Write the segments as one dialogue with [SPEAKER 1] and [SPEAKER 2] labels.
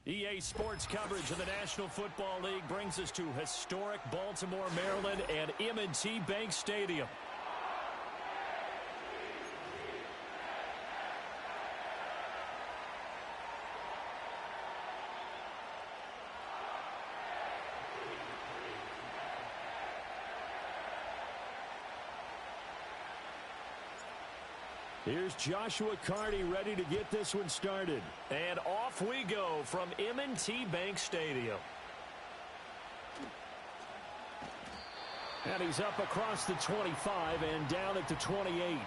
[SPEAKER 1] EA Sports coverage of the National Football League brings us to historic Baltimore, Maryland and M&T Bank Stadium. Here's Joshua Carty ready to get this one started. And off we go from M&T Bank Stadium. And he's up across the 25 and down at the 28.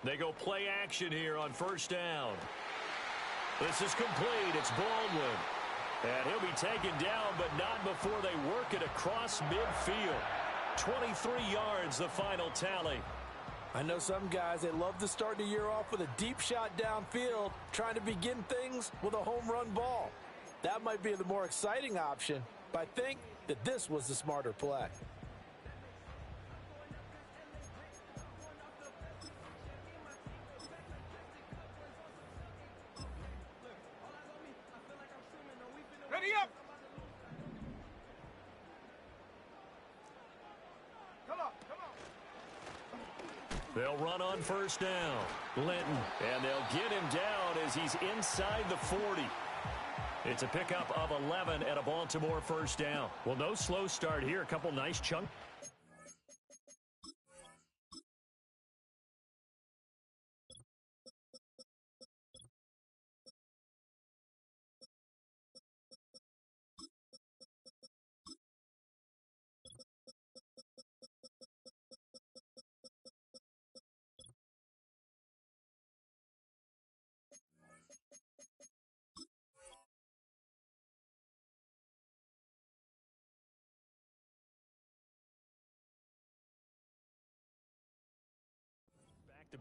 [SPEAKER 1] They go play action here on first down. This is complete. It's Baldwin. And he'll be taken down, but not before they work it across midfield. 23 yards, the final tally.
[SPEAKER 2] I know some guys, they love to start the year off with a deep shot downfield, trying to begin things with a home run ball. That might be the more exciting option, but I think that this was the smarter play.
[SPEAKER 1] They'll run on first down. Linton. And they'll get him down as he's inside the 40. It's a pickup of 11 at a Baltimore first down. Well, no slow start here. A couple nice chunks.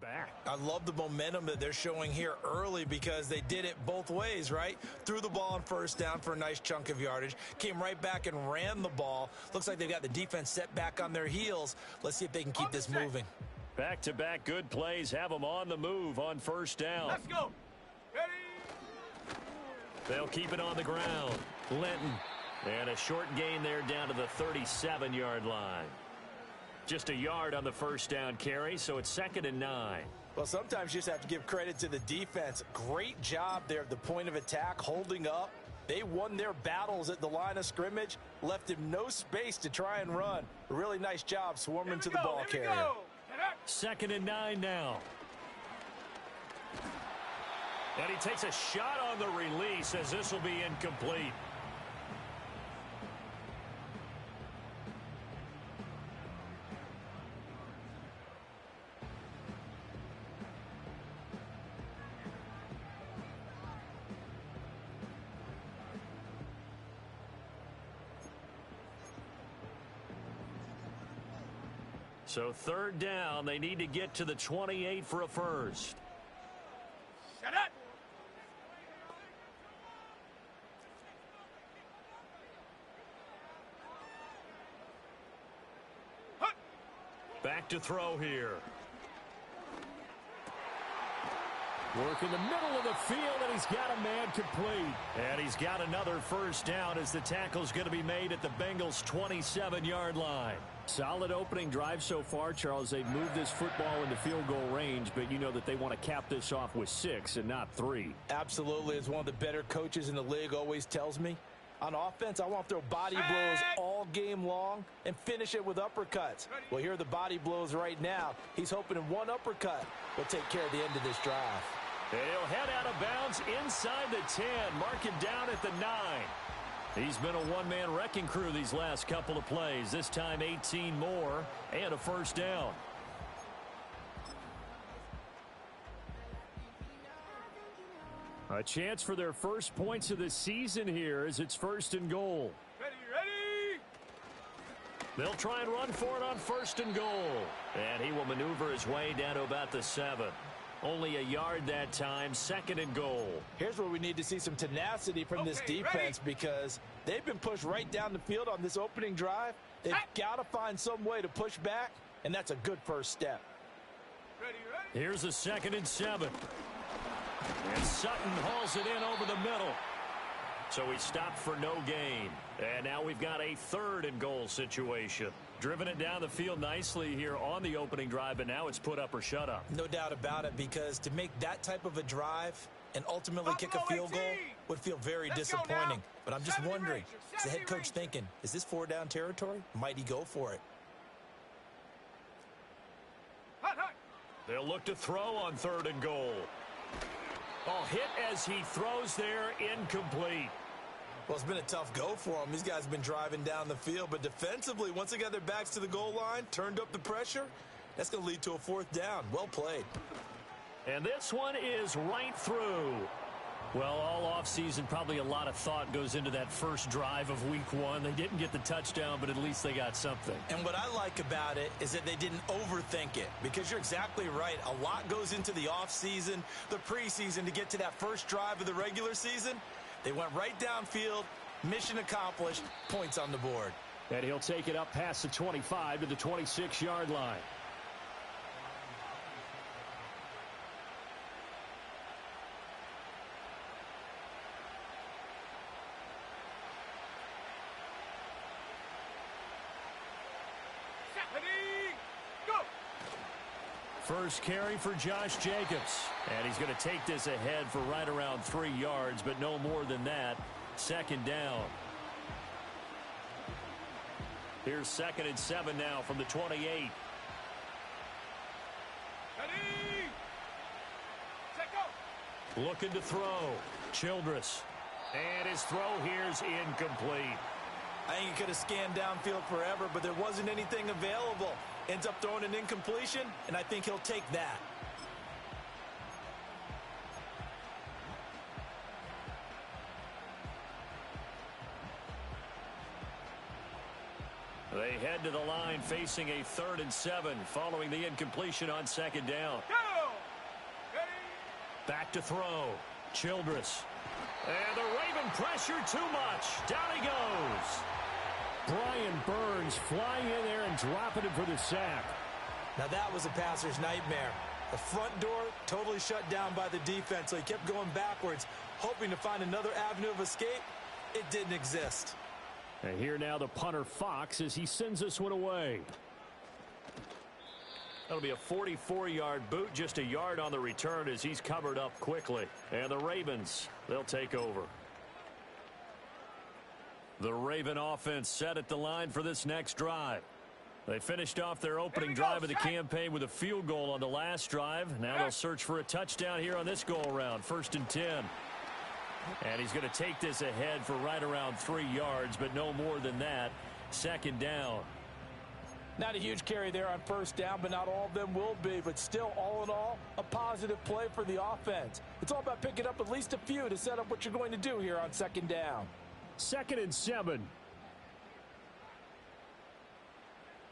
[SPEAKER 1] Back.
[SPEAKER 2] I love the momentum that they're showing here early because they did it both ways, right? Threw the ball on first down for a nice chunk of yardage, came right back and ran the ball. Looks like they've got the defense set back on their heels. Let's see if they can keep this moving.
[SPEAKER 1] Back-to-back good plays have them on the move on first down.
[SPEAKER 3] Let's go. Ready?
[SPEAKER 1] They'll keep it on the ground. Linton. And a short gain there down to the 37-yard line. Just a yard on the first down carry, so it's 2nd and 9.
[SPEAKER 2] Well, sometimes you just have to give credit to the defense. Great job there at the point of attack, holding up. They won their battles at the line of scrimmage, left him no space to try and run. A really nice job swarming to the ball carrier.
[SPEAKER 1] 2nd and 9 now. And he takes a shot on the release as this will be incomplete. So 3rd down, they need to get to the 28 for a first.
[SPEAKER 3] Shut up!
[SPEAKER 1] Back to throw here.
[SPEAKER 4] Work in the middle of the field, and he's got a man complete.
[SPEAKER 1] And he's got another first down as the tackle's going to be made at the Bengals' 27-yard line.
[SPEAKER 4] Solid opening drive so far, Charles. They've moved this football into field goal range, but you know that they want to cap this off with 6 and not 3.
[SPEAKER 2] Absolutely. As one of the better coaches in the league always tells me, on offense, I want to throw body blows all game long and finish it with uppercuts. Well, here are the body blows right now. He's hoping in one uppercut will take care of the end of this drive.
[SPEAKER 1] He'll head out of bounds inside the 10. Mark him down at the 9. He's been a one-man wrecking crew these last couple of plays. This time 18 more and a first down.
[SPEAKER 4] A chance for their first points of the season here as it's 1st and goal.
[SPEAKER 3] Ready, ready.
[SPEAKER 1] They'll try and run for it on 1st and goal. And he will maneuver his way down to about the 7. Only a yard that time, 2nd and goal.
[SPEAKER 2] Here's where we need to see some tenacity from this defense because they've been pushed right down the field on this opening drive. They've got to find some way to push back, and that's a good first step.
[SPEAKER 3] Ready, ready.
[SPEAKER 1] Here's a 2nd and 7. And Sutton hauls it in over the middle. So he stopped for no gain. And now we've got a 3rd and goal situation. Driven it down the field nicely here on the opening drive, but now it's put up or shut up.
[SPEAKER 2] No doubt about it, because to make that type of a drive and ultimately kick a field goal would feel very disappointing. But I'm just wondering, is the head coach thinking, is this 4-down territory? Might he go for it?
[SPEAKER 3] Hot, hot.
[SPEAKER 1] They'll look to throw on 3rd and goal. Oh, hit as he throws there, incomplete.
[SPEAKER 2] Well, it's been a tough go for them. These guys have been driving down the field, but defensively, once they got their backs to the goal line, turned up the pressure, that's going to lead to a 4th down. Well played.
[SPEAKER 1] And this one is right through. Well, all offseason, probably a lot of thought goes into that first drive of week 1. They didn't get the touchdown, but at least they got something.
[SPEAKER 2] And what I like about it is that they didn't overthink it, because you're exactly right. A lot goes into the offseason, the preseason to get to that first drive of the regular season. They went right downfield, mission accomplished, points on the board.
[SPEAKER 4] And he'll take it up past the 25 to the 26-yard line.
[SPEAKER 3] Ready, go.
[SPEAKER 1] First carry for Josh Jacobs. And he's going to take this ahead for right around 3 yards, but no more than that. 2nd down. Here's 2nd and 7 now from the 28.
[SPEAKER 3] Ready. Set, go.
[SPEAKER 1] Looking to throw. Childress. And his throw here's incomplete.
[SPEAKER 2] I think he could have scanned downfield forever, but there wasn't anything available. Ends up throwing an incompletion, and I think he'll take that.
[SPEAKER 1] They head to the line facing a 3rd and 7 following the incompletion on 2nd down.
[SPEAKER 3] Go. Ready.
[SPEAKER 1] Back to throw. Childress. And the Raven pressure too much. Down he goes.
[SPEAKER 4] Brian Burns flying in there and dropping it for the sack.
[SPEAKER 2] Now that was a passer's nightmare. The front door totally shut down by the defense, so he kept going backwards, hoping to find another avenue of escape. It didn't exist.
[SPEAKER 4] And here now the punter Fox as he sends this one away.
[SPEAKER 1] That'll be a 44-yard boot, just a yard on the return as he's covered up quickly. And the Ravens, they'll take over. The Raven offense set at the line for this next drive. They finished off their opening drive of the campaign with a field goal on the last drive. Now they'll search for a touchdown here on this go-around. 1st and 10. And he's going to take this ahead for right around 3 yards, but no more than that. 2nd down.
[SPEAKER 2] Not a huge carry there on 1st down, but not all of them will be. But still, all in all, a positive play for the offense. It's all about picking up at least a few to set up what you're going to do here on 2nd down.
[SPEAKER 4] 2nd and 7.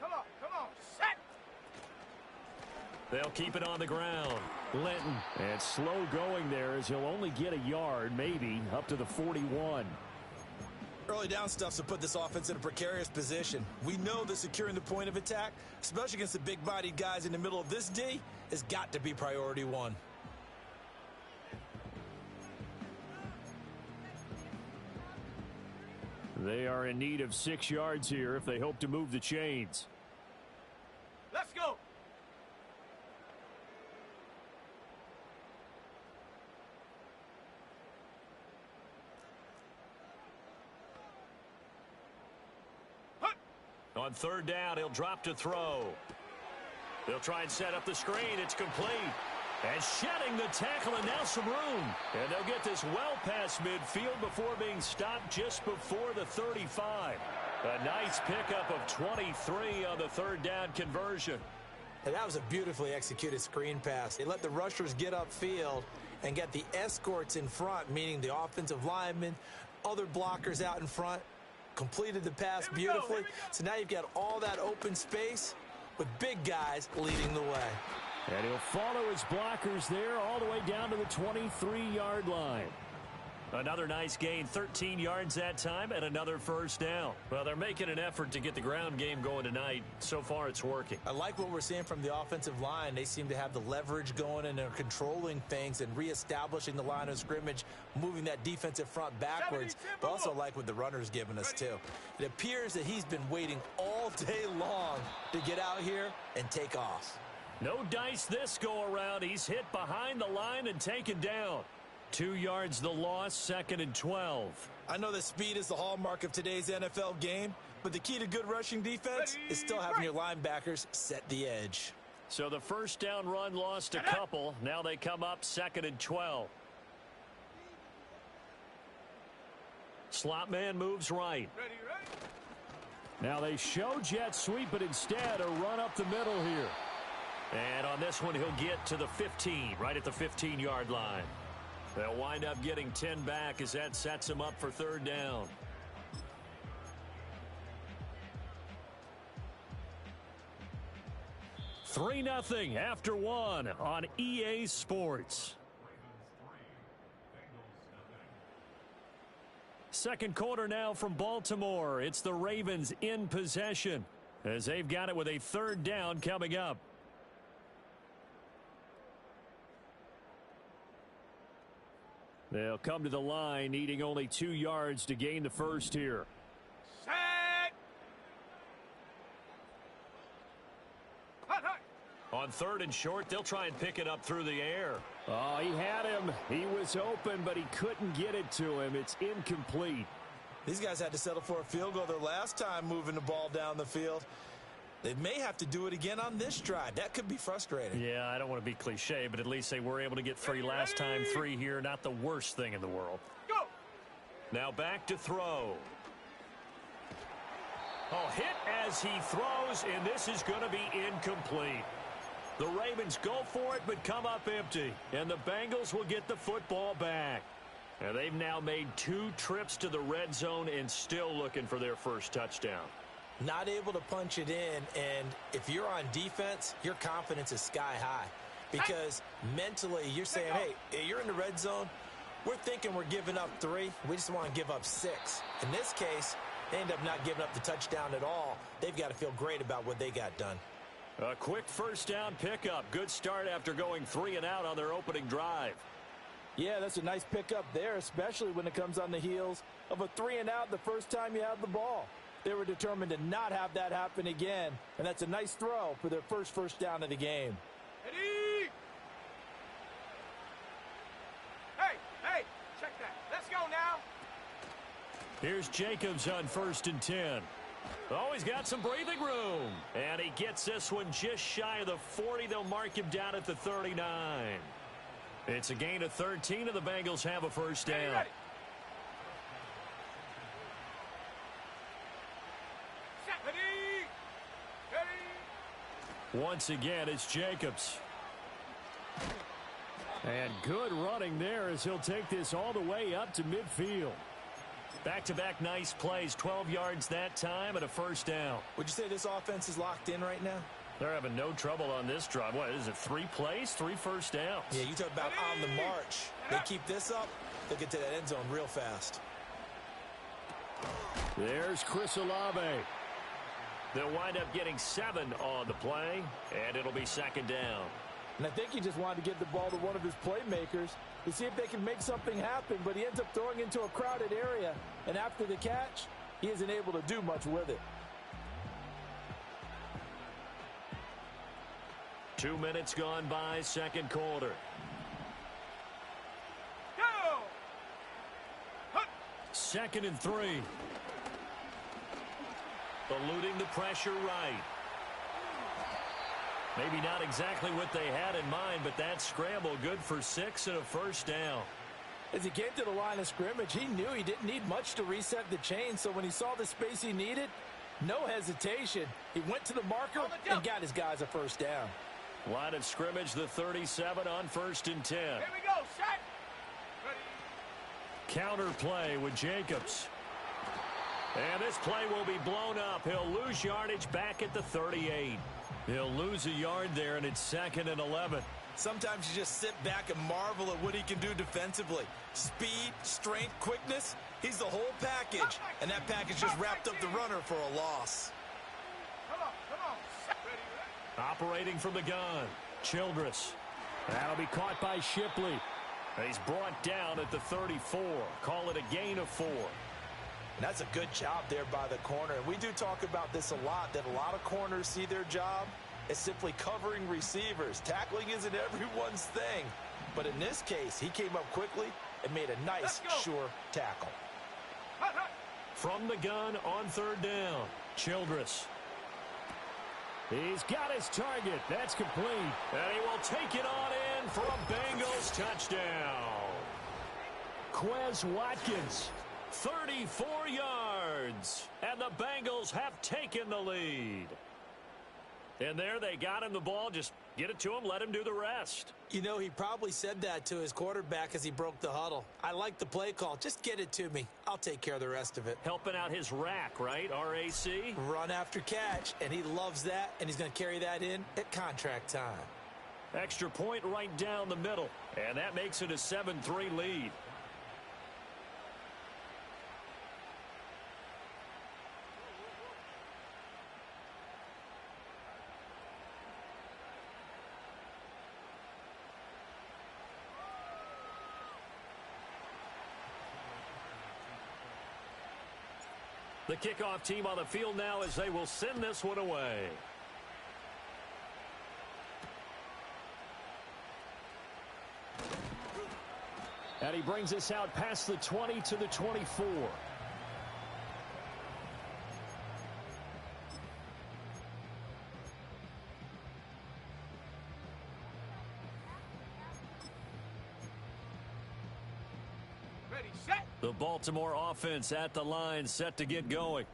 [SPEAKER 3] Come on, set.
[SPEAKER 1] They'll keep it on the ground.
[SPEAKER 4] Linton. And slow going there as he'll only get a yard, maybe, up to the 41.
[SPEAKER 2] Early down stuff to put this offense in a precarious position. We know that securing the point of attack, especially against the big-bodied guys in the middle of this D, has got to be priority 1.
[SPEAKER 4] They are in need of 6 yards here if they hope to move the chains.
[SPEAKER 3] Let's go.
[SPEAKER 1] On 3rd down, he'll drop to throw. They'll try and set up the screen. It's complete. And shedding the tackle, and now some room. And they'll get this well past midfield before being stopped just before the 35. A nice pickup of 23 on the 3rd down conversion.
[SPEAKER 2] And that was a beautifully executed screen pass. They let the rushers get upfield, and get the escorts in front, meaning the offensive linemen, other blockers out in front, completed the pass beautifully.
[SPEAKER 3] Here we go.
[SPEAKER 2] So now you've got all that open space with big guys leading the way.
[SPEAKER 4] And he'll follow his blockers there all the way down to the 23-yard line. Another nice gain, 13 yards that time, and another first down. Well, they're making an effort to get the ground game going tonight. So far, it's working.
[SPEAKER 2] I like what we're seeing from the offensive line. They seem to have the leverage going, and they're controlling things and reestablishing the line of scrimmage, moving that defensive front backwards. But also like what the runner's giving us, too. It appears that he's been waiting all day long to get out here and take off.
[SPEAKER 1] No dice this go-around. He's hit behind the line and taken down. 2 yards the loss, 2nd and 12.
[SPEAKER 2] I know that speed is the hallmark of today's NFL game, but the key to good rushing defense is still having your linebackers set the edge.
[SPEAKER 1] So the first down run lost a couple. Now they come up 2nd and 12. Slot man moves right.
[SPEAKER 3] Ready, ready?
[SPEAKER 4] Now they show jet sweep, but instead a run up the middle here.
[SPEAKER 1] And on this one, he'll get to the 15, right at the 15-yard line. They'll wind up getting 10 back as that sets them up for third down. Three 0 after one on EA Sports. Second quarter now from Baltimore. It's the Ravens in possession as they've got it with a third down coming up. They'll come to the line, needing only 2 yards to gain the first here.
[SPEAKER 3] Set. Hut, hut.
[SPEAKER 1] On third and short, they'll try and pick it up through the air.
[SPEAKER 4] Oh, he had him. He was open, but he couldn't get it to him. It's incomplete.
[SPEAKER 2] These guys had to settle for a field goal their last time moving the ball down the field. They may have to do it again on this drive. That could be frustrating.
[SPEAKER 1] Yeah, I don't want to be cliche, but at least they were able to get 3 last time. 3 here, not the worst thing in the world.
[SPEAKER 3] Go.
[SPEAKER 1] Now back to throw. Oh, hit as he throws, and this is going to be incomplete. The Ravens go for it, but come up empty, and the Bengals will get the football back. And they've now made 2 trips to the red zone and still looking for their first touchdown.
[SPEAKER 2] Not able to punch it in, and if you're on defense, your confidence is sky high. Because mentally, you're saying, hey, you're in the red zone. We're thinking we're giving up 3. We just want to give up 6. In this case, they end up not giving up the touchdown at all. They've got to feel great about what they got done.
[SPEAKER 1] A quick first down pickup. Good start after going 3 and out on their opening drive.
[SPEAKER 2] Yeah, that's a nice pickup there, especially when it comes on the heels of a 3 and out the first time you have the ball. They were determined to not have that happen again, and that's a nice throw for their first down of the game.
[SPEAKER 3] Ready. Hey, hey, check that. Let's go now.
[SPEAKER 1] Here's Jacobs on 1st and 10. Oh, he's got some breathing room. And he gets this one just shy of the 40. They'll mark him down at the 39. It's a gain of 13, and the Bengals have a first down.
[SPEAKER 3] Ready.
[SPEAKER 1] Once again, it's Jacobs.
[SPEAKER 4] And good running there as he'll take this all the way up to midfield.
[SPEAKER 1] Back-to-back nice plays, 12 yards that time and a first down.
[SPEAKER 2] Would you say this offense is locked in right now?
[SPEAKER 1] They're having no trouble on this drive. What is it, 3 plays, 3 first downs?
[SPEAKER 2] Yeah, you talk about on the march. They keep this up, they'll get to that end zone real fast.
[SPEAKER 4] There's Chris Olave.
[SPEAKER 1] They'll wind up getting 7 on the play, and it'll be 2nd down.
[SPEAKER 2] And I think he just wanted to get the ball to one of his playmakers to see if they can make something happen, but he ends up throwing into a crowded area, and after the catch, he isn't able to do much with it.
[SPEAKER 1] 2 minutes gone by, second quarter.
[SPEAKER 3] Go. Hut.
[SPEAKER 1] 2nd and 3. Eluding the pressure right. Maybe not exactly what they had in mind, but that scramble good for 6 and a first down.
[SPEAKER 2] As he came to the line of scrimmage, he knew he didn't need much to reset the chain, so when he saw the space he needed, no hesitation. He went to the marker and got his guys a first down.
[SPEAKER 1] Line of scrimmage, the 37 on 1st and 10.
[SPEAKER 3] Here we go. Set.
[SPEAKER 4] Counter play with Jacobs. And this play will be blown up. He'll lose yardage back at the 38. He'll lose a yard there, and it's 2nd and 11.
[SPEAKER 2] Sometimes you just sit back and marvel at what he can do defensively. Speed, strength, quickness. He's the whole package. And that package just wrapped up the runner for a loss.
[SPEAKER 3] Come on. Ready.
[SPEAKER 4] Operating from the gun, Childress. That'll be caught by Shipley. He's brought down at the 34. Call it a gain of 4.
[SPEAKER 2] And that's a good job there by the corner. And we do talk about this a lot, that a lot of corners see their job as simply covering receivers. Tackling isn't everyone's thing. But in this case, he came up quickly and made a nice, sure tackle.
[SPEAKER 4] From the gun on 3rd down, Childress. He's got his target. That's complete. And he will take it on in for a Bengals touchdown. Quez Watkins, 34 yards. And the Bengals have taken the lead. And there they got him the ball. Just get it to him, let him do the rest.
[SPEAKER 2] You know, he probably said that to his quarterback as he broke the huddle. I like the play call. Just get it to me. I'll take care of the rest of it.
[SPEAKER 4] Helping out his rack, right? RAC?
[SPEAKER 2] Run after catch, and he loves that, and he's going to carry that in at contract time.
[SPEAKER 4] Extra point right down the middle. And that makes it a 7-3 lead. The kickoff team on the field now as they will send this one away. And he brings us out past the 20 to the 24.
[SPEAKER 3] Ready, set.
[SPEAKER 4] The Baltimore offense at the line, set to get going.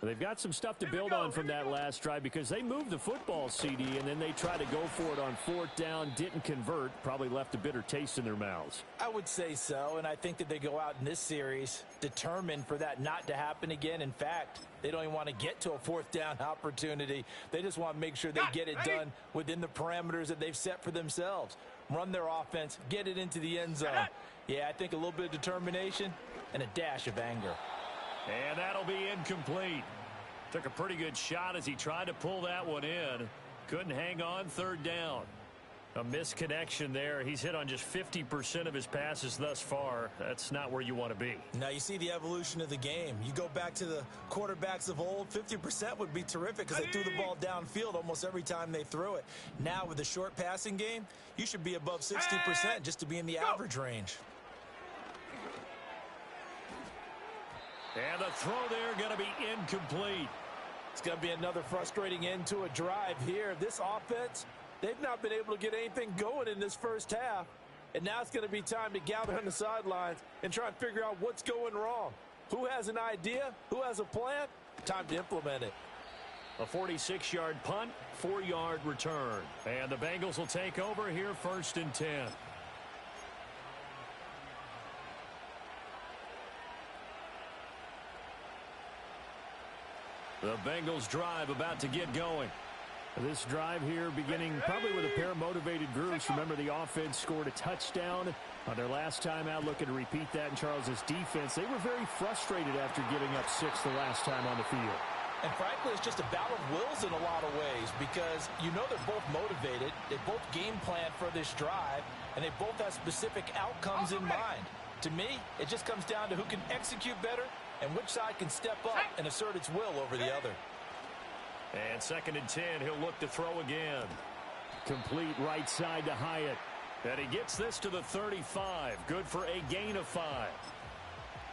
[SPEAKER 4] They've got some stuff to build on from that last drive because they moved the football, CD, and then they tried to go for it on 4th down, didn't convert, probably left a bitter taste in their mouths.
[SPEAKER 2] I would say so, and I think that they go out in this series determined for that not to happen again. In fact, they don't even want to get to a 4th down opportunity. They just want to make sure they get it done within the parameters that they've set for themselves. Run their offense, get it into the end zone. Yeah, I think a little bit of determination and a dash of anger.
[SPEAKER 4] And that'll be incomplete. Took a pretty good shot as he tried to pull that one in. Couldn't hang on 3rd down. A misconnection there. He's hit on just 50% of his passes thus far. That's not where you want to be.
[SPEAKER 2] Now you see the evolution of the game. You go back to the quarterbacks of old, 50% would be terrific because they threw the ball downfield almost every time they threw it. Now with the short passing game, you should be above 60% just to be in the average range.
[SPEAKER 4] And the throw there going to be incomplete.
[SPEAKER 2] It's going to be another frustrating end to a drive here. This offense, they've not been able to get anything going in this first half. And now it's going to be time to gather on the sidelines and try and figure out what's going wrong. Who has an idea? Who has a plan? Time to implement it.
[SPEAKER 4] A 46-yard punt, 4-yard return. And the Bengals will take over here 1st and 10. The Bengals drive about to get going. This drive here beginning probably with a pair of motivated groups. Remember, the offense scored a touchdown on their last time out. Looking to repeat that in Charles's defense. They were very frustrated after giving up 6 the last time on the field.
[SPEAKER 2] And frankly, it's just a battle of wills in a lot of ways because you know they're both motivated. They both game plan for this drive, and they both have specific outcomes in mind. To me, it just comes down to who can execute better and which side can step up and assert its will over the other.
[SPEAKER 4] And 2nd and 10, he'll look to throw again. Complete right side to Hyatt. And he gets this to the 35. Good for a gain of 5.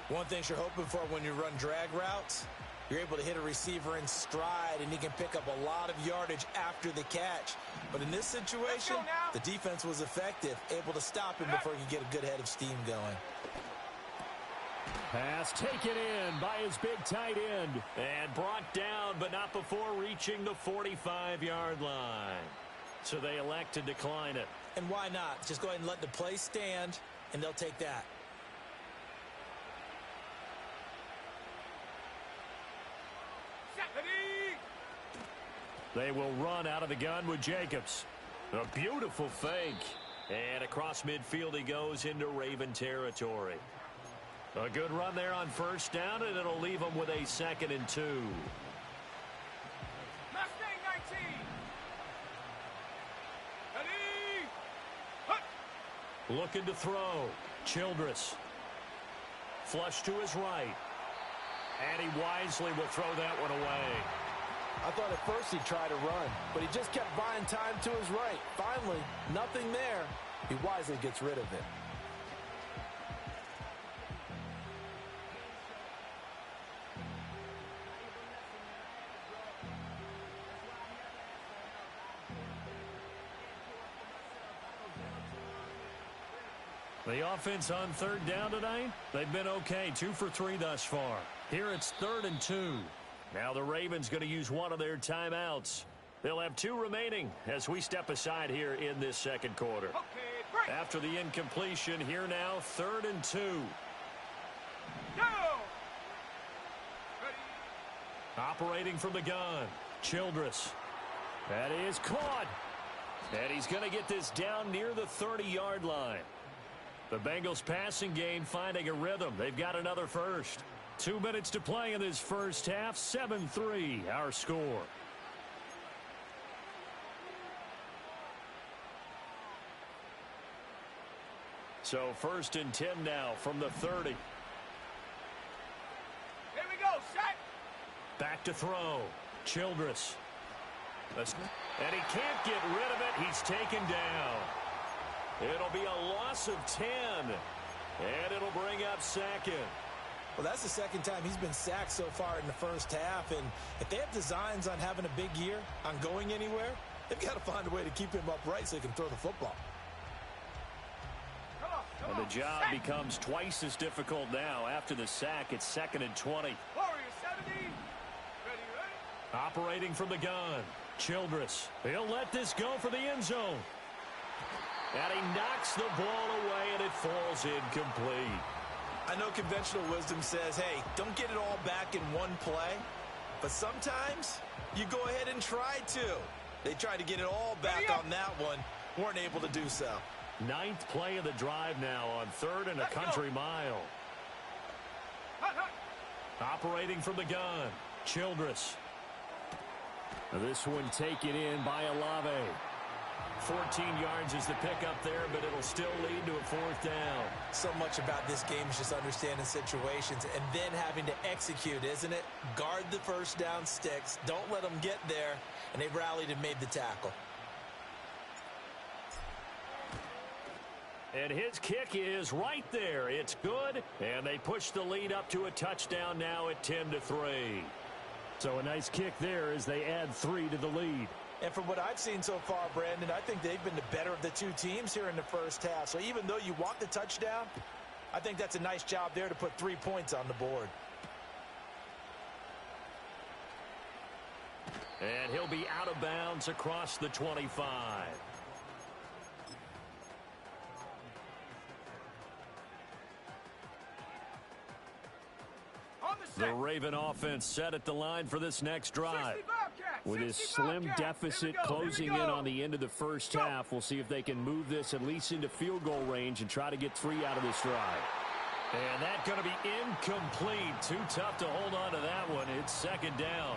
[SPEAKER 2] One thing you're hoping for when you run drag routes, you're able to hit a receiver in stride, and he can pick up a lot of yardage after the catch. But in this situation, the defense was effective, able to stop him before he could get a good head of steam going.
[SPEAKER 4] Pass taken in by his big tight end. And brought down, but not before reaching the 45-yard line. So they elect to decline it.
[SPEAKER 2] And why not? Just go ahead and let the play stand, and they'll take that.
[SPEAKER 4] They will run out of the gun with Jacobs. A beautiful fake. And across midfield he goes into Raven territory. A good run there on first down, and it'll leave him with a 2nd and 2.
[SPEAKER 3] Mustang 19. Ready. Hut.
[SPEAKER 4] Looking to throw. Childress. Flush to his right. And he wisely will throw that one away.
[SPEAKER 2] I thought at first he'd try to run, but he just kept buying time to his right. Finally, nothing there. He wisely gets rid of it.
[SPEAKER 4] The offense on 3rd down tonight, they've been okay. 2 for 3 thus far. Here it's 3rd and 2. Now the Ravens going to use one of their timeouts. They'll have 2 remaining as we step aside here in this 2nd quarter.
[SPEAKER 3] Okay, break.
[SPEAKER 4] After the incompletion, here now 3rd and 2.
[SPEAKER 3] Go. Ready.
[SPEAKER 4] Operating from the gun, Childress. That is caught. And he's going to get this down near the 30-yard line. The Bengals passing game finding a rhythm. They've got another first. 2 minutes to play in this first half. 7-3 our score. So 1st and 10 now from the 30.
[SPEAKER 3] Here we go. Set.
[SPEAKER 4] Back to throw. Childress. And he can't get rid of it. He's taken down. It'll be a loss of 10. And it'll bring up 2nd.
[SPEAKER 2] Well, that's the 2nd time he's been sacked so far in the first half. And if they have designs on having a big year, on going anywhere, they've got to find a way to keep him upright so he can throw the football.
[SPEAKER 3] Come
[SPEAKER 4] And
[SPEAKER 3] on.
[SPEAKER 4] the job becomes twice as difficult now. After the sack, it's 2nd and 20.
[SPEAKER 3] Warrior 70. Ready.
[SPEAKER 4] Operating from the gun, Childress. He'll let this go for the end zone. And he knocks the ball away, and it falls incomplete.
[SPEAKER 2] I know conventional wisdom says, hey, don't get it all back in one play. But sometimes you go ahead and try to. They tried to get it all back on that one. Weren't able to do so.
[SPEAKER 4] 9th play of the drive now on 3rd and a country mile.
[SPEAKER 3] Hut, hut.
[SPEAKER 4] Operating from the gun, Childress. This one taken in by Olave. 14 yards is the pickup there, but it'll still lead to a 4th down.
[SPEAKER 2] So much about this game is just understanding situations and then having to execute, isn't it? Guard the first down sticks. Don't let them get there. And they rallied and made the tackle.
[SPEAKER 4] And his kick is right there. It's good, and they push the lead up to a touchdown now at 10-3. So a nice kick there as they add 3 to the lead.
[SPEAKER 2] And from what I've seen so far, Brandon, I think they've been the better of the 2 teams here in the first half. So even though you want the touchdown, I think that's a nice job there to put 3 points on the board.
[SPEAKER 4] And he'll be out of bounds across the 25. The Raven offense set at the line for this next drive. With his slim deficit closing in on the end of the first half, we'll see if they can move this at least into field goal range and try to get 3 out of this drive. And that's going to be incomplete. Too tough to hold on to that one. It's 2nd down.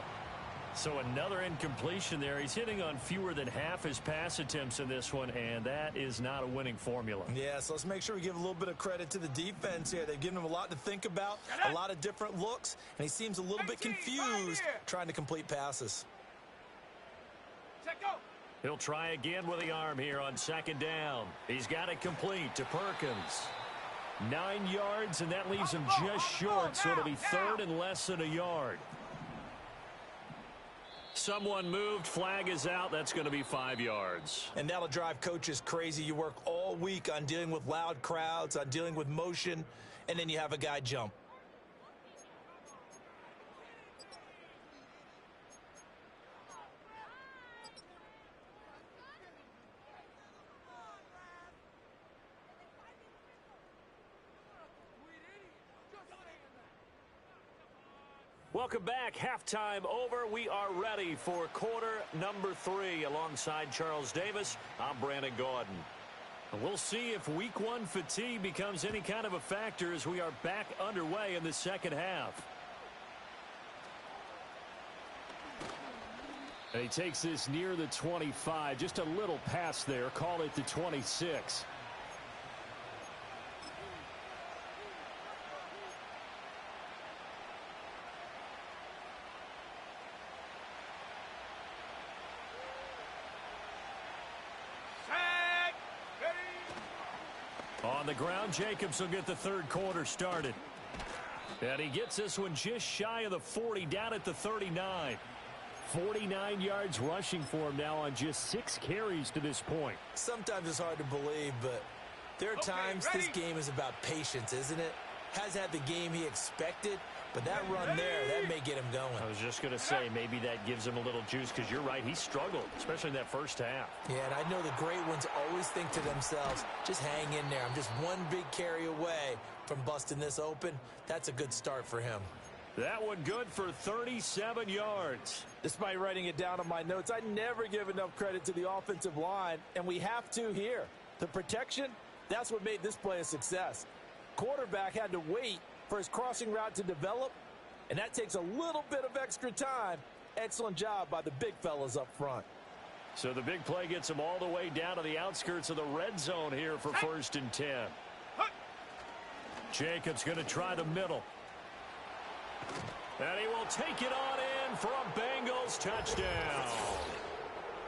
[SPEAKER 4] So another incompletion there. He's hitting on fewer than half his pass attempts in this one, and that is not a winning formula.
[SPEAKER 2] Yeah, so let's make sure we give a little bit of credit to the defense here. They've given him a lot to think about, a lot of different looks, and he seems a little bit confused trying to complete passes.
[SPEAKER 4] He'll try again with the arm here on 2nd down. He's got it complete to Perkins. 9 yards, and that leaves him just short, so it'll be 3rd and less than a yard. Someone moved, flag is out. That's going to be 5 yards.
[SPEAKER 2] And that'll drive coaches crazy. You work all week on dealing with loud crowds, on dealing with motion, and then you have a guy jump.
[SPEAKER 4] Welcome back. Halftime over. We are ready for quarter number 3. Alongside Charles Davis, I'm Brandon Gaudin. We'll see if week 1 fatigue becomes any kind of a factor as we are back underway in the second half. And he takes this near the 25. Just a little pass there. Call it the 26. On the ground, Jacobs will get the third quarter started. And he gets this one just shy of the 40, down at the 39. 49 yards rushing for him now on just 6 carries to this point.
[SPEAKER 2] Sometimes it's hard to believe, but there are times this game is about patience, isn't it? Has had the game he expected, but that run there, that may get him going.
[SPEAKER 4] I was just going to say, maybe that gives him a little juice, because you're right, he struggled, especially in that first half.
[SPEAKER 2] Yeah, and I know the great ones always think to themselves, just hang in there. I'm just one big carry away from busting this open. That's a good start for him.
[SPEAKER 4] That one good for 37 yards.
[SPEAKER 2] Despite writing it down on my notes, I never give enough credit to the offensive line, and we have to here. The protection, that's what made this play a success. Quarterback had to wait for his crossing route to develop, and that takes a little bit of extra time. Excellent job by the big fellas up front.
[SPEAKER 4] So the big play gets him all the way down to the outskirts of the red zone here for 1st and 10. Jacobs going to try the middle. And he will take it on in for a Bengals touchdown.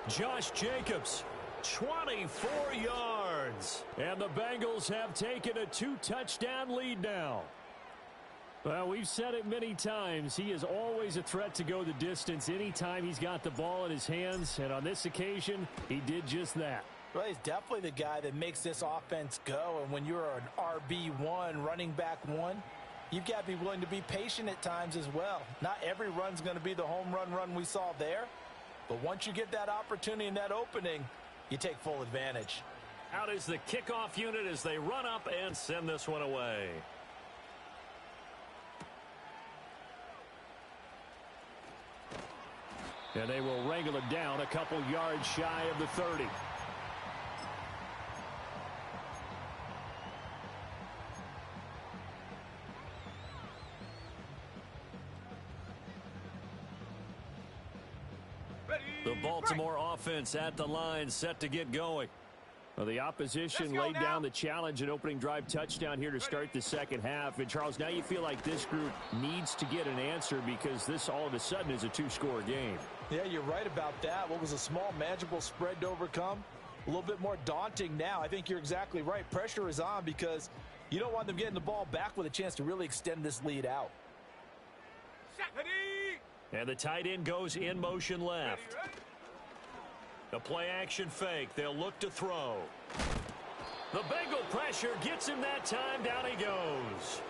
[SPEAKER 4] Josh Jacobs, 24 yards. And the Bengals have taken a 2-touchdown lead now. Well, we've said it many times. He is always a threat to go the distance anytime he's got the ball in his hands. And on this occasion, he did just that.
[SPEAKER 2] Well, he's definitely the guy that makes this offense go. And when you're an RB1, running back 1, you've got to be willing to be patient at times as well. Not every run's going to be the home run we saw there. But once you get that opportunity and that opening, you take full advantage.
[SPEAKER 4] Out is the kickoff unit as they run up and send this one away. And they will wrangle it down a couple yards shy of the 30. The Baltimore offense at the line, set to get going. Well, the opposition laid down the challenge, an opening drive touchdown here to start the second half. And, Charles, now you feel like this group needs to get an answer because this all of a sudden is a 2-score game.
[SPEAKER 2] Yeah, you're right about that. What was a small, manageable spread to overcome? A little bit more daunting now. I think you're exactly right. Pressure is on because you don't want them getting the ball back with a chance to really extend this lead out.
[SPEAKER 4] And the tight end goes in motion left. The play action fake. They'll look to throw. The Bengal pressure gets him that time. Down he goes.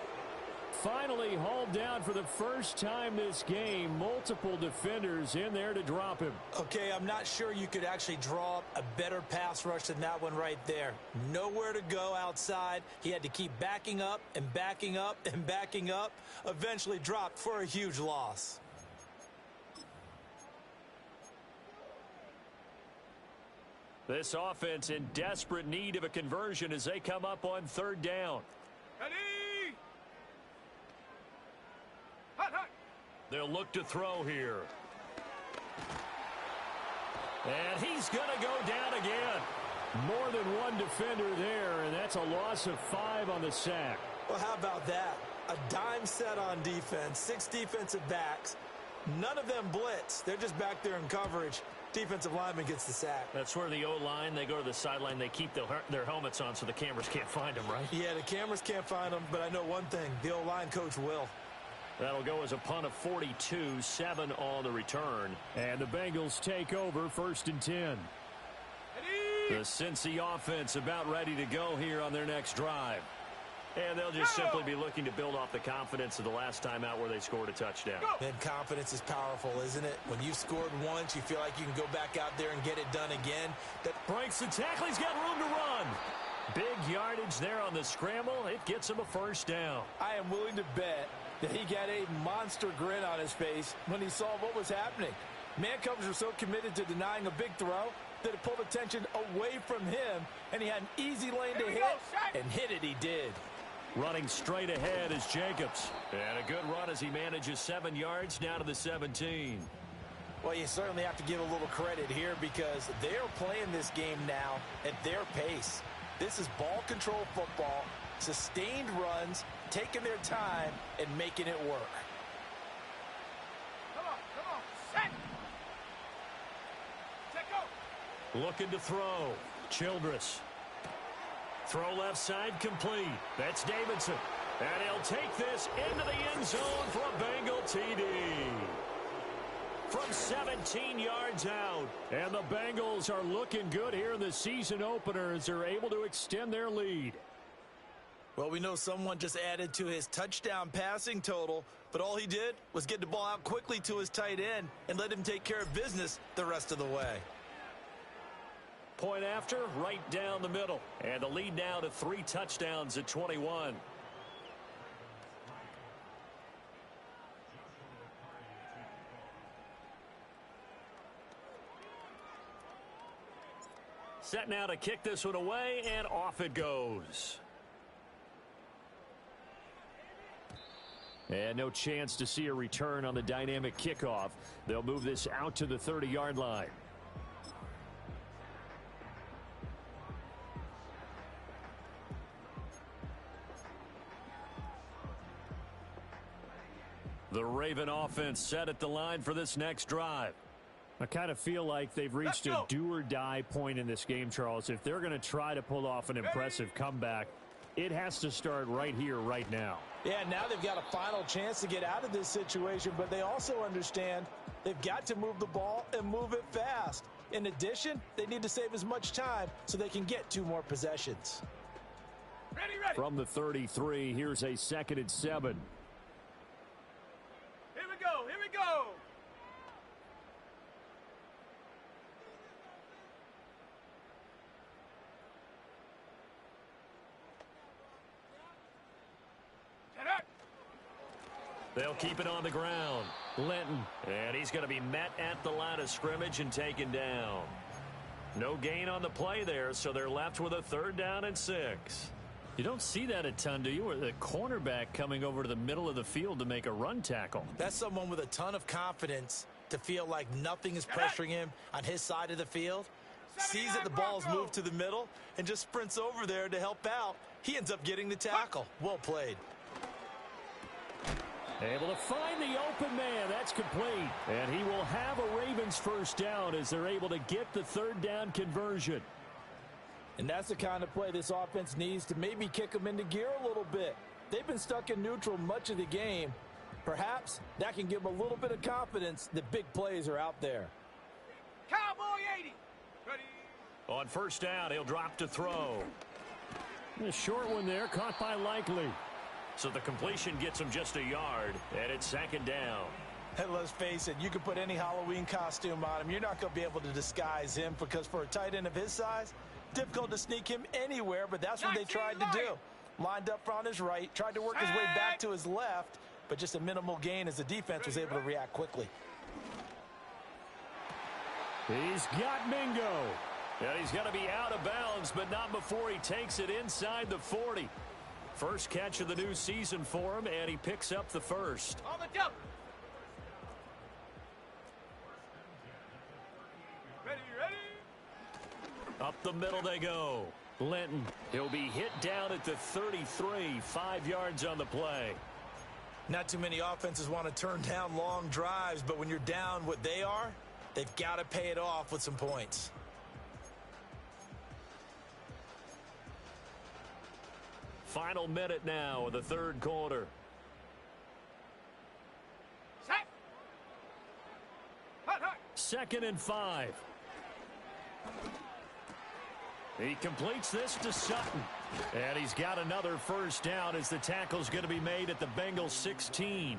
[SPEAKER 4] Finally hauled down for the first time this game. Multiple defenders in there to drop him.
[SPEAKER 2] Okay, I'm not sure you could actually draw up a better pass rush than that one right there. Nowhere to go outside. He had to keep backing up and backing up and backing up. Eventually dropped for a huge loss.
[SPEAKER 4] This offense in desperate need of a conversion as they come up on 3rd down. They'll look to throw here. And he's going to go down again. More than one defender there, and that's a loss of 5 on the sack.
[SPEAKER 2] Well, how about that? A dime set on defense, 6 defensive backs. None of them blitz. They're just back there in coverage. Defensive lineman gets the sack.
[SPEAKER 4] That's where the O-line, they go to the sideline, they keep their helmets on so the cameras can't find them, right?
[SPEAKER 2] Yeah, the cameras can't find them, but I know one thing. The O-line coach will.
[SPEAKER 4] That'll go as a punt of 42, 7 on the return. And the Bengals take over 1st and 10. The Cincy offense about ready to go here on their next drive. And they'll just simply be looking to build off the confidence of the last time out where they scored a touchdown.
[SPEAKER 2] And confidence is powerful, isn't it? When you've scored once, you feel like you can go back out there and get it done again.
[SPEAKER 4] That breaks the tackle. He's got room to run. Big yardage there on the scramble. It gets him a 1st down.
[SPEAKER 2] I am willing to bet He got a monster grin on his face when he saw what was happening. Man-covers were so committed to denying a big throw that it pulled attention away from him, and he had an easy lane to hit, and hit it he did.
[SPEAKER 4] Running straight ahead is Jacobs. And a good run as he manages 7 yards down to the 17.
[SPEAKER 2] Well, you certainly have to give a little credit here because they're playing this game now at their pace. This is ball control football, sustained runs, taking their time, and making it work.
[SPEAKER 3] Come on, set. Set, go.
[SPEAKER 4] Looking to throw. Childress. Throw left side complete. That's Davidson. And he'll take this into the end zone for a Bengal TD. From 17 yards out. And the Bengals are looking good here in the season opener as they're able to extend their lead.
[SPEAKER 2] Well, we know someone just added to his touchdown passing total, but all he did was get the ball out quickly to his tight end and let him take care of business the rest of the way.
[SPEAKER 4] Point after, right down the middle. And the lead now to 3 touchdowns at 21. Set now to kick this one away, and off it goes. And no chance to see a return on the dynamic kickoff. They'll move this out to the 30-yard line. The Raven offense set at the line for this next drive. I kind of feel like they've reached a do-or-die point in this game, Charles. If they're going to try to pull off an impressive comeback, it has to start right here, right now.
[SPEAKER 2] Yeah, now they've got a final chance to get out of this situation, but they also understand they've got to move the ball and move it fast. In addition, they need to save as much time so they can get 2 more possessions.
[SPEAKER 3] Ready.
[SPEAKER 4] From the 33, here's a 2nd and 7.
[SPEAKER 3] Here we go.
[SPEAKER 4] They'll keep it on the ground. Linton. And he's going to be met at the line of scrimmage and taken down. No gain on the play there, so they're left with a 3rd down and 6. You don't see that a ton, do you? Or the cornerback coming over to the middle of the field to make a run tackle.
[SPEAKER 2] That's someone with a ton of confidence to feel like nothing is pressuring him on his side of the field. Sees that the ball's moved to the middle and just sprints over there to help out. He ends up getting the tackle. Well played.
[SPEAKER 4] Able to find the open man. That's complete. And he will have a Ravens 1st down as they're able to get the 3rd down conversion.
[SPEAKER 2] And that's the kind of play this offense needs to maybe kick them into gear a little bit. They've been stuck in neutral much of the game. Perhaps that can give them a little bit of confidence that big plays are out there.
[SPEAKER 3] Cowboy 80. Ready.
[SPEAKER 4] On 1st down, he'll drop to throw. A short one there, caught by Likely. So the completion gets him just a yard, and it's 2nd down.
[SPEAKER 2] And let's face it, you can put any Halloween costume on him. You're not going to be able to disguise him because for a tight end of his size, difficult to sneak him anywhere, but that's what they tried to do. Lined up on his right, tried to work his way back to his left, but just a minimal gain as the defense was able to react quickly.
[SPEAKER 4] He's got Mingo. And he's going to be out of bounds, but not before he takes it inside the 40. First catch of the new season for him, and he picks up the 1st.
[SPEAKER 3] On the jump. Ready.
[SPEAKER 4] Up the middle they go. Linton. He'll be hit down at the 33, 5 yards on the play.
[SPEAKER 2] Not too many offenses want to turn down long drives, but when you're down what they are, they've got to pay it off with some points.
[SPEAKER 4] Final minute now of the 3rd quarter.
[SPEAKER 3] Set. Hut.
[SPEAKER 4] 2nd and 5. He completes this to Sutton. And he's got another 1st down as the tackle's going to be made at the Bengals 16.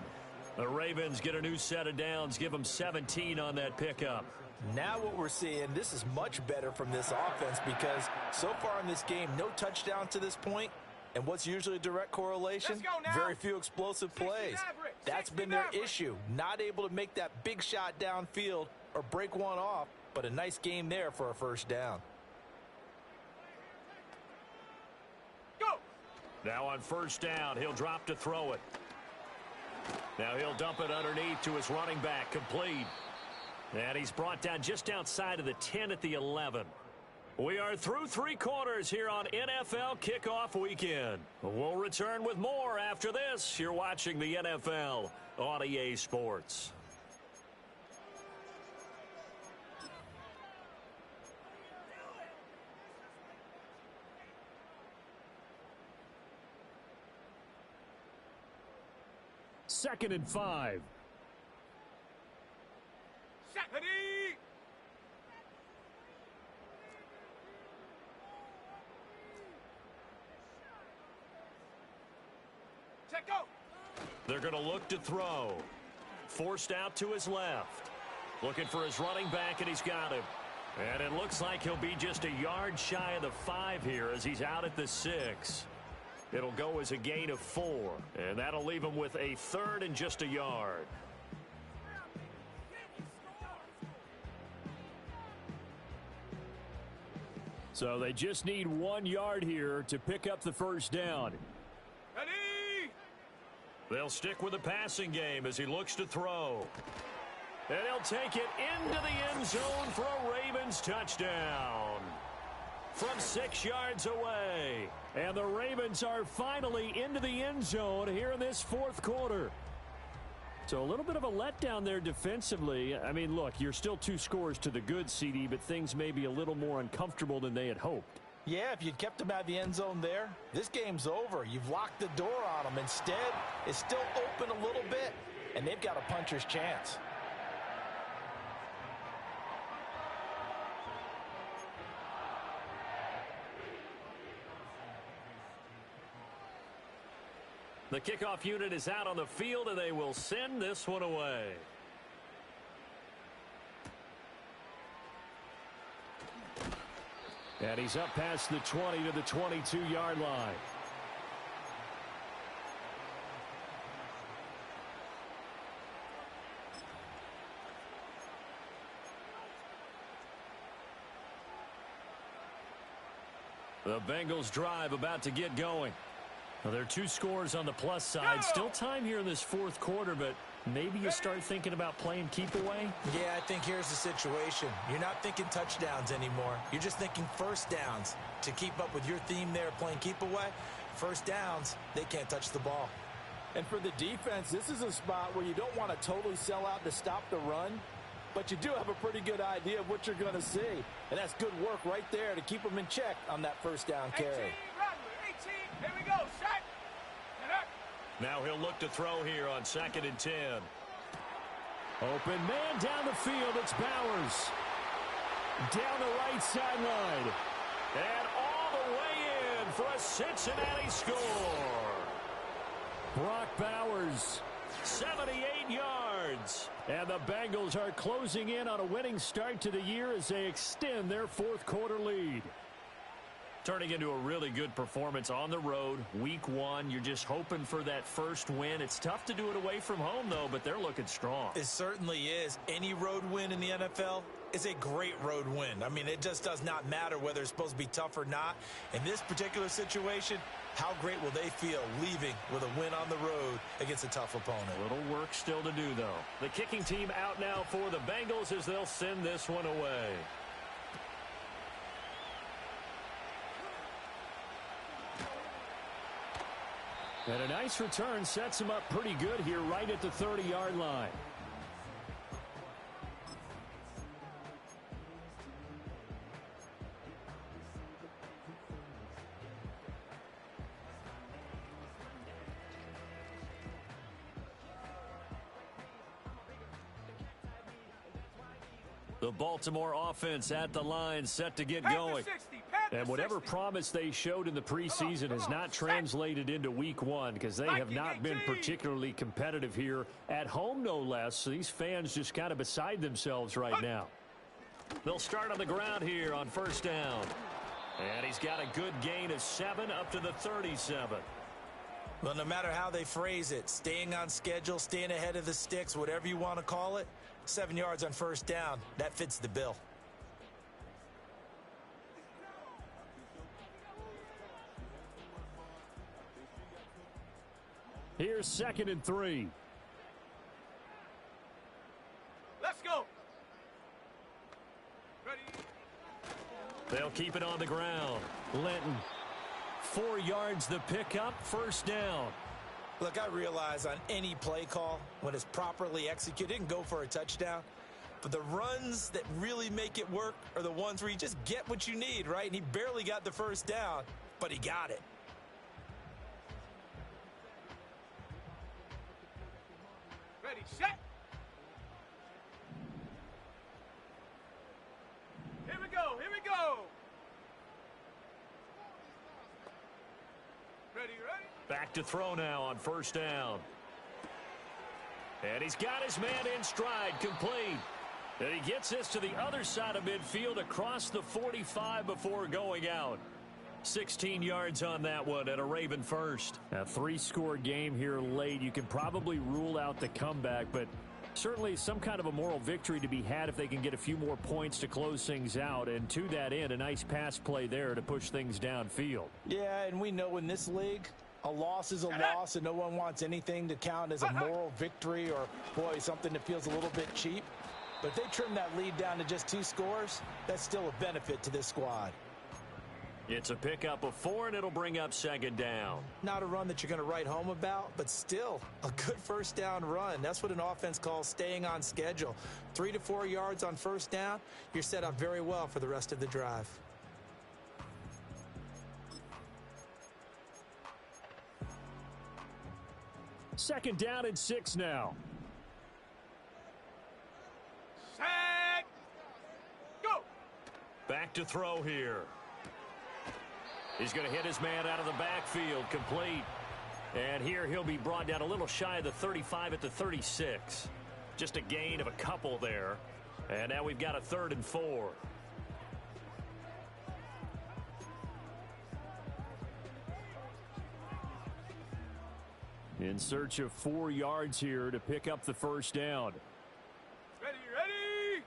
[SPEAKER 4] The Ravens get a new set of downs, give them 17 on that pickup.
[SPEAKER 2] Now what we're seeing, this is much better from this offense because so far in this game, no touchdown to this point, And what's usually a direct correlation?
[SPEAKER 3] Let's go now.
[SPEAKER 2] Very few explosive plays. That's been their issue. Not able to make that big shot downfield or break one off, but a nice game there for a first down.
[SPEAKER 3] Go.
[SPEAKER 4] Now on first down, he'll drop to throw it. Now he'll dump it underneath to his running back, complete. And he's brought down just outside of the 10 at the 11. We are through 3 quarters here on NFL Kickoff Weekend. We'll return with more after this. You're watching the NFL on EA Sports. Second and 5.
[SPEAKER 3] Ready. Check go.
[SPEAKER 4] They're going to look to throw. Forced out to his left. Looking for his running back, and he's got him. And it looks like he'll be just a yard shy of the 5 here as he's out at the 6. It'll go as a gain of 4, and that'll leave him with a 3rd and just a yard. So they just need 1 yard here to pick up the first down.
[SPEAKER 3] Ready.
[SPEAKER 4] They'll stick with the passing game as he looks to throw. And he'll take it into the end zone for a Ravens touchdown from 6 yards away. And the Ravens are finally into the end zone here in this 4th quarter. So a little bit of a letdown there defensively. I mean, look, you're still 2 scores to the good, CD, but things may be a little more uncomfortable than they had hoped.
[SPEAKER 2] Yeah, if you'd kept him out of the end zone there, this game's over. You've locked the door on him. Instead, it's still open a little bit, and they've got a puncher's chance.
[SPEAKER 4] The kickoff unit is out on the field, and they will send this one away. And he's up past the 20 to the 22-yard line. The Bengals drive about to get going. Well, there are 2 scores on the plus side. Still time here in this 4th quarter, but maybe you start thinking about playing keep away?
[SPEAKER 2] Yeah, I think here's the situation. You're not thinking touchdowns anymore. You're just thinking first downs. To keep up with your theme there, playing keep away, first downs, they can't touch the ball. And for the defense, this is a spot where you don't want to totally sell out to stop the run, but you do have a pretty good idea of what you're going to see. And that's good work right there to keep them in check on that first down carry.
[SPEAKER 3] 18, 18. Here we go. Set.
[SPEAKER 4] Now he'll look to throw here on 2nd and 10. Open man down the field. It's Bowers. Down the right sideline. And all the way in for a Cincinnati score. Brock Bowers, 78 yards. And the Bengals are closing in on a winning start to the year as they extend their 4th quarter lead. Turning into a really good performance on the road, week 1. You're just hoping for that first win. It's tough to do it away from home, though, but they're looking strong.
[SPEAKER 2] It certainly is. Any road win in the NFL is a great road win. I mean, it just does not matter whether it's supposed to be tough or not. In this particular situation, how great will they feel leaving with a win on the road against a tough opponent?
[SPEAKER 4] A little work still to do, though. The kicking team out now for the Bengals as they'll send this one away. And a nice return sets him up pretty good here right at the 30-yard line. The Baltimore offense at the line set to get going. And whatever promise they showed in the preseason has not translated into week 1 because they have not been particularly competitive here at home, no less. So these fans just kind of beside themselves right now. They'll start on the ground here on first down. And he's got a good gain of 7 up to the 37.
[SPEAKER 2] Well, no matter how they phrase it, staying on schedule, staying ahead of the sticks, whatever you want to call it, 7 yards on first down, that fits the bill.
[SPEAKER 4] Here's 2nd and 3.
[SPEAKER 3] Let's go. Ready.
[SPEAKER 4] They'll keep it on the ground. Linton, 4 yards the pickup, first down.
[SPEAKER 2] Look, I realize on any play call, when it's properly executed, it can go for a touchdown. But the runs that really make it work are the ones where you just get what you need, right? And he barely got the first down, but he got it.
[SPEAKER 3] Ready, set. Here we go, here we go. Ready, ready.
[SPEAKER 4] Back to throw now on first down. And he's got his man in stride, complete. And he gets this to the other side of midfield across the 45 before going out. 16 yards on that one and a Raven first. A 3-score game here late. You can probably rule out the comeback, but certainly some kind of a moral victory to be had if they can get a few more points to close things out. And to that end, a nice pass play there to push things downfield.
[SPEAKER 2] Yeah, and we know in this league, a loss is a loss, and no one wants anything to count as a moral victory or, boy, something that feels a little bit cheap. But if they trim that lead down to just 2 scores, that's still a benefit to this squad.
[SPEAKER 4] It's a pickup of 4, and it'll bring up 2nd down.
[SPEAKER 2] Not a run that you're going to write home about, but still a good first down run. That's what an offense calls staying on schedule. 3 to 4 yards on first down, you're set up very well for the rest of the drive.
[SPEAKER 4] Second down and 6 now.
[SPEAKER 3] Set. Go.
[SPEAKER 4] Back to throw here. He's going to hit his man out of the backfield, complete. And here he'll be brought down a little shy of the 35 at the 36. Just a gain of a couple there. And now we've got a 3rd and 4. In search of 4 yards here to pick up the first down.
[SPEAKER 3] Ready, ready.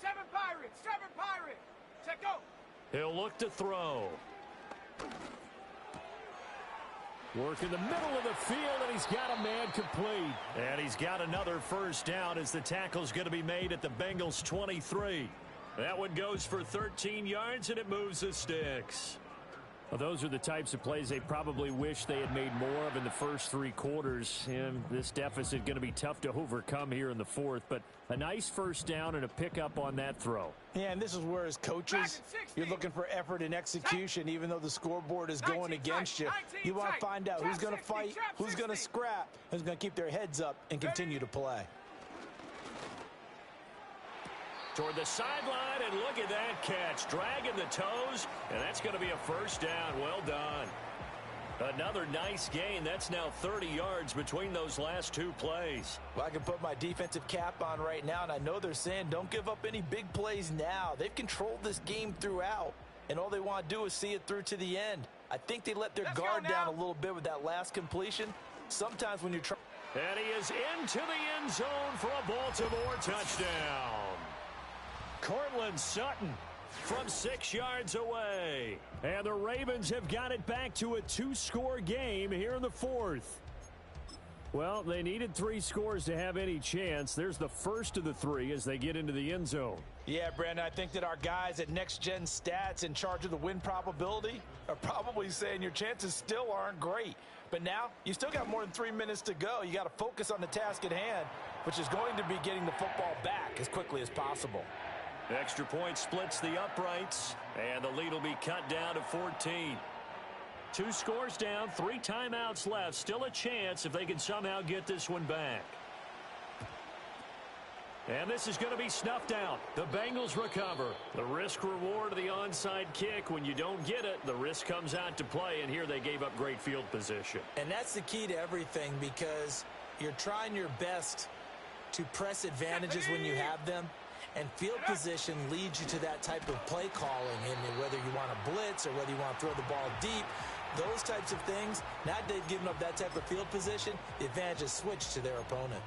[SPEAKER 3] 7 Pirates, 7 Pirates. Set, go.
[SPEAKER 4] He'll look to throw. Work in the middle of the field, and he's got a man complete. And he's got another first down as the tackle's going to be made at the Bengals 23. That one goes for 13 yards, and it moves the sticks. Well, those are the types of plays they probably wish they had made more of in the first 3 quarters. And this deficit going to be tough to overcome here in the 4th. But a nice first down and a pickup on that throw.
[SPEAKER 2] Yeah, and this is where, as coaches, you're looking for effort and execution, even though the scoreboard is going against you. You want to find out who's going to fight, who's going to scrap, who's going to keep their heads up and continue to play.
[SPEAKER 4] Toward the sideline, and look at that catch. Dragging the toes, and that's going to be a first down. Well done. Another nice gain. That's now 30 yards between those last 2 plays.
[SPEAKER 2] Well, I can put my defensive cap on right now, and I know they're saying don't give up any big plays now. They've controlled this game throughout, and all they want to do is see it through to the end. I think they let their guard down a little bit with that last completion. Sometimes when you're trying...
[SPEAKER 4] And he is into the end zone for a Baltimore touchdown. Cortland Sutton from 6 yards away. And the Ravens have got it back to a 2-score game here in the 4th. Well, they needed 3 scores to have any chance. There's the first of the 3 as they get into the end zone.
[SPEAKER 2] Yeah, Brandon, I think that our guys at Next Gen Stats in charge of the win probability are probably saying your chances still aren't great. But now, you still got more than 3 minutes to go. You got to focus on the task at hand, which is going to be getting the football back as quickly as possible.
[SPEAKER 4] Extra point splits the uprights, and the lead will be cut down to 14. 2 scores down, 3 timeouts left. Still a chance if they can somehow get this one back. And this is going to be snuffed out. The Bengals recover. The risk-reward of the onside kick. When you don't get it, the risk comes out to play, and here they gave up great field position.
[SPEAKER 2] And that's the key to everything, because you're trying your best to press advantages when you have them, And field position leads you to that type of play calling, and whether you want to blitz or whether you want to throw the ball deep, those types of things. Now they've given up that type of field position, the advantage is switched to their opponent.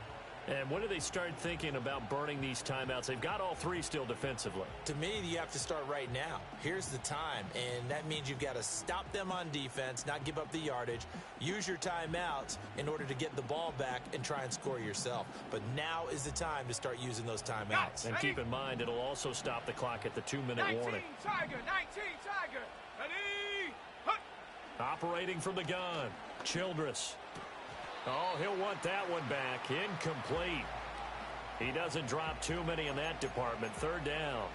[SPEAKER 4] And when do they start thinking about burning these timeouts? They've got all three still defensively.
[SPEAKER 2] To me, you have to start right now. Here's the time, and that means you've got to stop them on defense, not give up the yardage, use your timeouts in order to get the ball back and try and score yourself. But now is the time to start using those timeouts.
[SPEAKER 4] And keep in mind, it'll also stop the clock at the 2-minute warning.
[SPEAKER 3] 19 Tiger, 19 Tiger. Ready? Hut.
[SPEAKER 4] Operating from the gun, Childress. Oh, he'll want that one back. Incomplete. He doesn't drop too many in that department. Third down.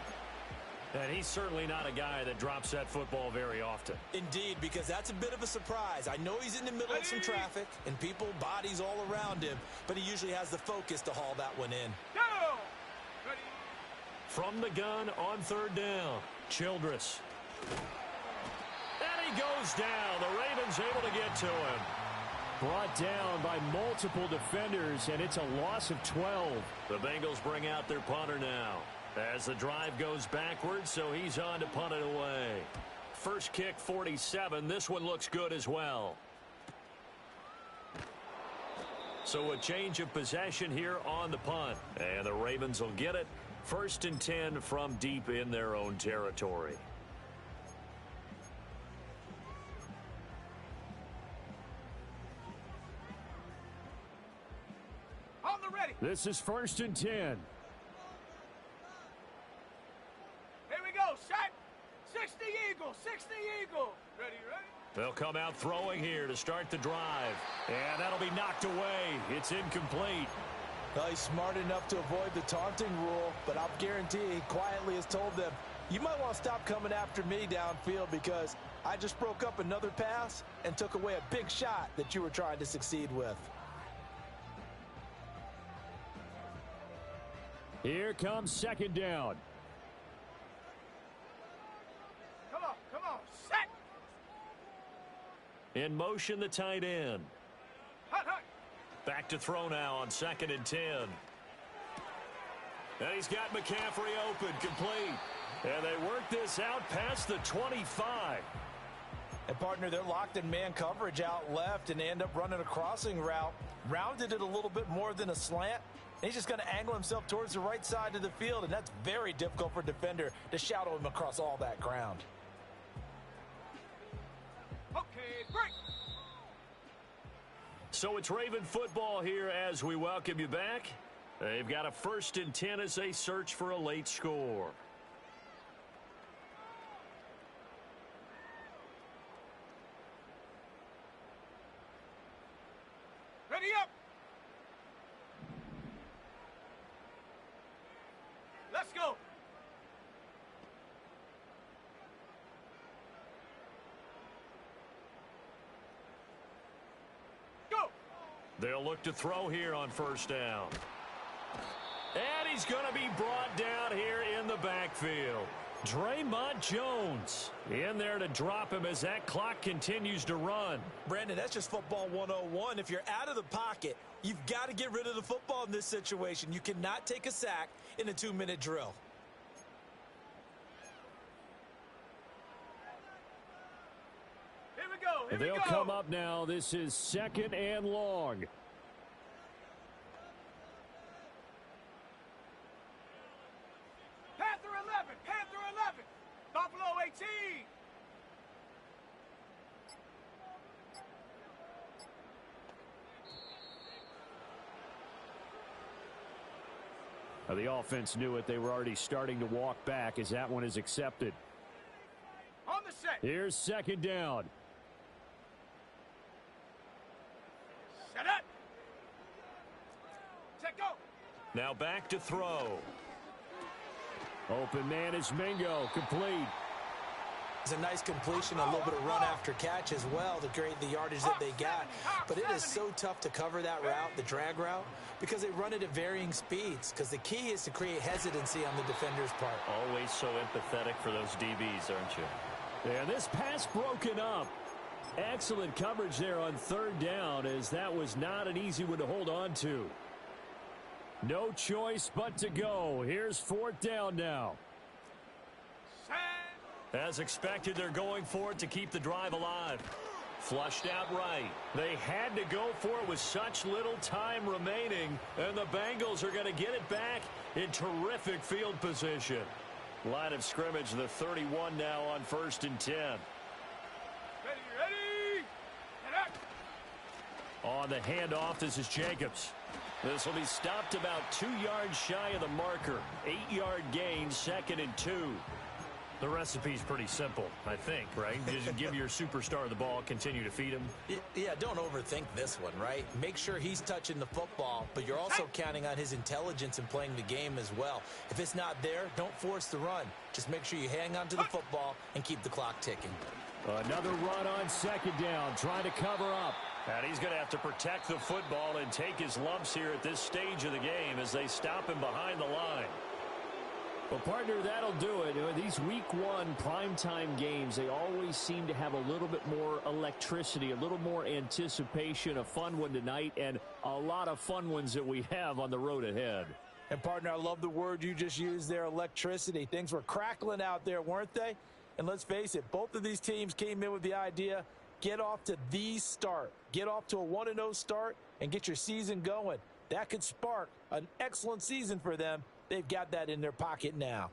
[SPEAKER 4] And he's certainly not a guy that drops that football very often.
[SPEAKER 2] Indeed, because that's a bit of a surprise. I know he's in the middle of some traffic and people, bodies all around him, but he usually has the focus to haul that one in.
[SPEAKER 3] Go. Ready?
[SPEAKER 4] From the gun on third down, Childress. And he goes down. The Ravens able to get to him. Brought down by multiple defenders, and it's a loss of 12. The Bengals bring out their punter now as the drive goes backwards, so he's on to punt it away. First kick, 47. This one looks good as well. So a change of possession here on the punt, and the Ravens will get it. 1st and 10 from deep in their own territory. This is 1st and 10.
[SPEAKER 3] Here we go. Set. 60 Eagle. 60 Eagle. Ready, ready.
[SPEAKER 4] They'll come out throwing here to start the drive. And that'll be knocked away. It's incomplete.
[SPEAKER 2] Well, he's smart enough to avoid the taunting rule, but I'll guarantee he quietly has told them, you might want to stop coming after me downfield because I just broke up another pass and took away a big shot that you were trying to succeed with.
[SPEAKER 4] Here comes 2nd down.
[SPEAKER 3] Come on, set.
[SPEAKER 4] In motion, the tight end.
[SPEAKER 3] Hut, hut.
[SPEAKER 4] Back to throw now on 2nd and 10. And he's got McCaffrey open, complete. And they work this out past the 25.
[SPEAKER 2] And, partner, they're locked in man coverage out left and they end up running a crossing route. Rounded it a little bit more than a slant. He's just going to angle himself towards the right side of the field, and that's very difficult for a defender to shadow him across all that ground.
[SPEAKER 3] Okay, break.
[SPEAKER 4] So it's Raven football here as we welcome you back. They've got a 1st and 10 as they search for a late score.
[SPEAKER 3] Ready up. Let's go. Go.
[SPEAKER 4] They'll look to throw here on 1st down. And he's going to be brought down here in the backfield. Draymond Jones in there to drop him as that clock continues to run.
[SPEAKER 2] Brandon, that's just football 101. If you're out of the pocket, you've got to get rid of the football in this situation. You cannot take a sack in a 2-minute drill.
[SPEAKER 3] Here we go. Here
[SPEAKER 4] They'll
[SPEAKER 3] we go.
[SPEAKER 4] come up now. This is 2nd and long.
[SPEAKER 3] Panther 11. Panther 11. Buffalo 18.
[SPEAKER 4] The offense knew it. They were already starting to walk back as that one is accepted.
[SPEAKER 3] On the set.
[SPEAKER 4] Here's 2nd down.
[SPEAKER 3] Set up. Set go.
[SPEAKER 4] Now back to throw. Open man is Mingo, complete.
[SPEAKER 2] It's a nice completion, a little bit of run after catch as well to create the yardage that they got. But it is so tough to cover that route, the drag route, because they run it at varying speeds. Because the key is to create hesitancy on the defender's part.
[SPEAKER 4] Always so empathetic for those DBs, aren't you? And this pass broken up. Excellent coverage there on 3rd down, as that was not an easy one to hold on to. No choice but to go. Here's 4th down now. As expected, they're going for it to keep the drive alive. Flushed out right. They had to go for it with such little time remaining, and the Bengals are going to get it back in terrific field position. Line of scrimmage, the 31 now on 1st and 10.
[SPEAKER 3] Ready!
[SPEAKER 4] On the handoff, this is Jacobs. This will be stopped about 2 yards shy of the marker. 8-yard gain, 2nd and 2. The recipe's pretty simple, I think, right? Just give your superstar the ball, continue to feed him.
[SPEAKER 2] Yeah, don't overthink this one, right? Make sure he's touching the football, but you're also counting on his intelligence in playing the game as well. If it's not there, don't force the run. Just make sure you hang on to the football and keep the clock ticking.
[SPEAKER 4] Another run on 2nd down, trying to cover up. And he's going to have to protect the football and take his lumps here at this stage of the game as they stop him behind the line. Well, partner, that'll do it. These Week 1 primetime games, they always seem to have a little bit more electricity, a little more anticipation. A fun one tonight, and a lot of fun ones that we have on the road ahead.
[SPEAKER 2] And, partner, I love the word you just used there, electricity. Things were crackling out there, weren't they? And let's face it, both of these teams came in with the idea, get off to the start. Get off to a 1-0 start and get your season going. That could spark an excellent season for them. They've got that in their pocket now.